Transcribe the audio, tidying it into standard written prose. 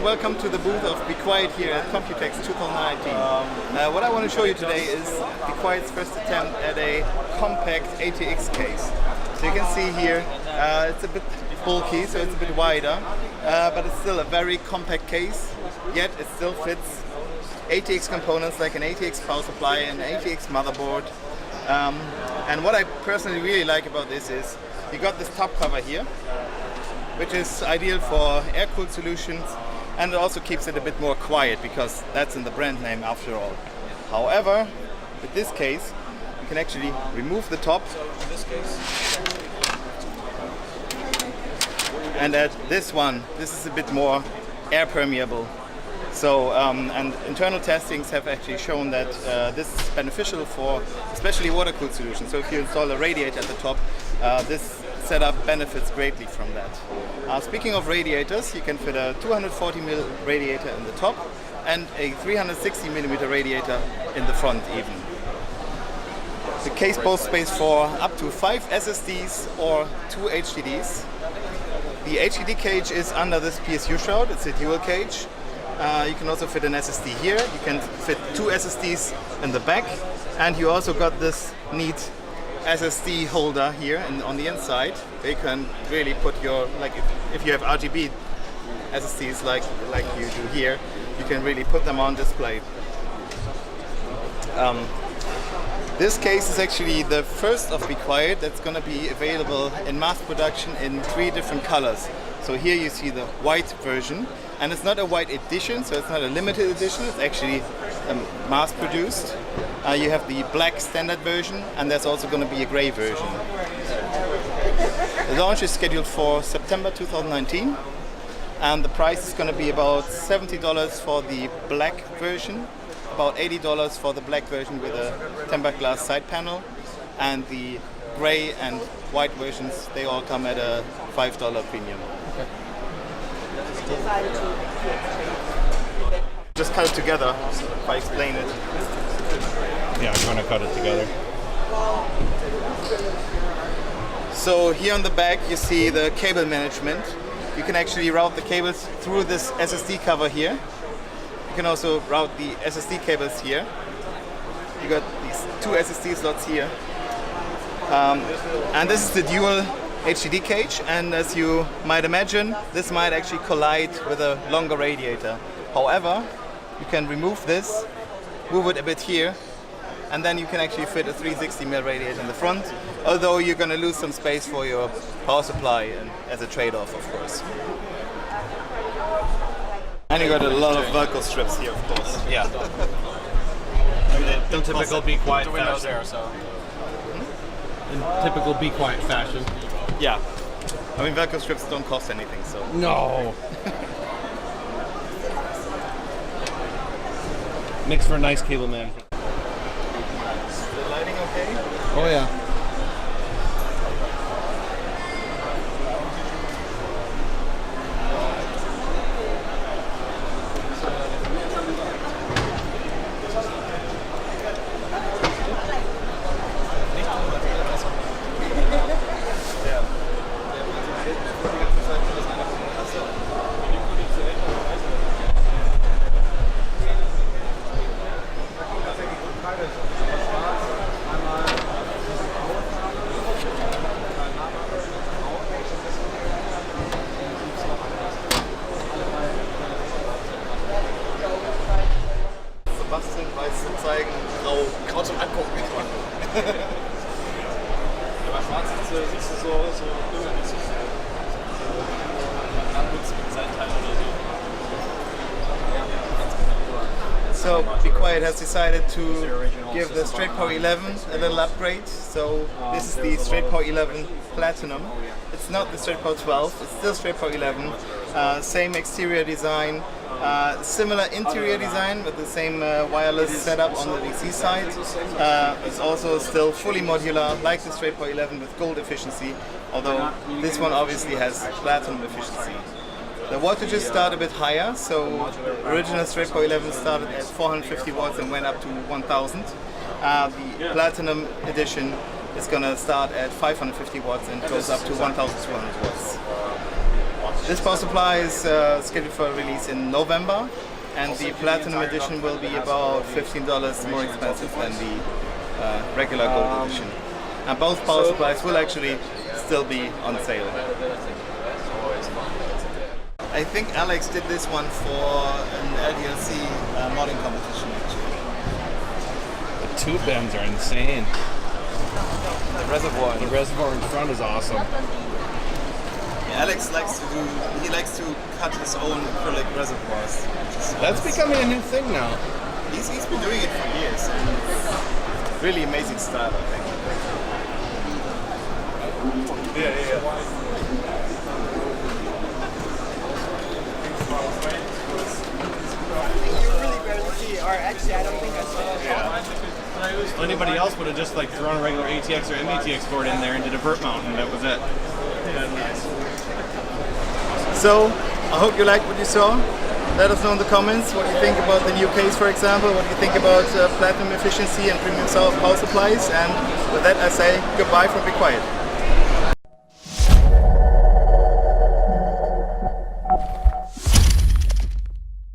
and welcome to the booth of Be Quiet here at Computex 2019. What I want to show you today is Be Quiet's first attempt at a compact ATX case. So you can see here, it's a bit bulky, so it's a bit wider, but it's still a very compact case, yet it still fits ATX components like an ATX power supply and an ATX motherboard. And what I personally really like about this is you got this top cover here, which is ideal for air-cooled solutions, and it also keeps it a bit more quiet because that's in the brand name after all. However, with this case, you can actually remove the top and add this one. This is a bit more air permeable. So, and internal testings have actually shown that this is beneficial for especially water-cooled solutions. So if you install a radiator at the top, this setup benefits greatly from that. Speaking of radiators, you can fit a 240mm radiator in the top and a 360mm radiator in the front even. The case boasts space for up to 5 SSDs or 2 HDDs. The HDD cage is under this PSU shroud, it's a dual cage. You can also fit an SSD here, you can fit 2 SSDs in the back, and you also got this neat SSD holder here on the inside. You can really put your, like if you have RGB SSDs like you do here, you can really put them on display. This case is actually the first of Be Quiet that's going to be available in mass production in 3 different colors. So here you see the white version, and it's not a white edition, so it's not a limited edition, it's actually mass produced. You have the black standard version, and there's also going to be a gray version. The launch is scheduled for September 2019, and the price is going to be about $70 for the black version, about $80 for the black version with a tempered glass side panel, and the gray and white versions, they all come at a $5 premium. Okay. Just cut it together if I explain it. Yeah, I'm going to cut it together. So here on the back you see the cable management. You can actually route the cables through this SSD cover here. You can also route the SSD cables here. You got these 2 SSD slots here. And this is the dual HDD cage, and as you might imagine, this might actually collide with a longer radiator. However, you can remove this, move it a bit here, and then you can actually fit a 360mm radiator in the front, although you're going to lose some space for your power supply and as a trade-off, of course. And you got a lot of Velcro strips here, of course. Yeah. In typical Be Quiet fashion. In typical Be Quiet fashion. Yeah. I mean, Velcro strips don't cost anything, so. No. Makes for a nice cable management. Is the lighting okay? Oh yeah. Basteln, weiß zum Zeigen, grau zum Angucken. Ja, bei schwarz siehst du so übermäßig abnutzen mit seinen Teilen oder so. So Be Quiet has decided to give the Straight Power 11 a little upgrade. So this is the Straight Power 11 Platinum. It's not the Straight Power 12, it's still Straight Power 11. Same exterior design, similar interior design with the same wireless setup on the DC side. It's also still fully modular, like the Straight Power 11 with gold efficiency, although this one obviously has platinum efficiency. The wattages start a bit higher, so original Straight Power 11 started at 450 watts and went up to 1000. The Platinum edition is going to start at 550 watts and goes up to 1200 watts. This power supply is scheduled for release in November, and the Platinum Edition will be about $15 more expensive than the regular Gold Edition. And both power supplies will actually still be on sale. I think Alex did this one for an LDLC modding competition actually. The tube bends are insane. The reservoir. The reservoir in front is awesome. Yeah, Alex likes to cut his own acrylic reservoirs. That's becoming a new thing now. He's been doing it for years. And it's really amazing style, I think. Yeah. You really barely see, or actually, I don't think I saw it. Well, anybody else would have just like thrown a regular ATX or MATX board in there and did a vert mount, and that was it. So, I hope you liked what you saw. Let us know in the comments what you think about the new case, for example, what you think about platinum efficiency and premium power supplies. And with that, I say goodbye from Be Quiet.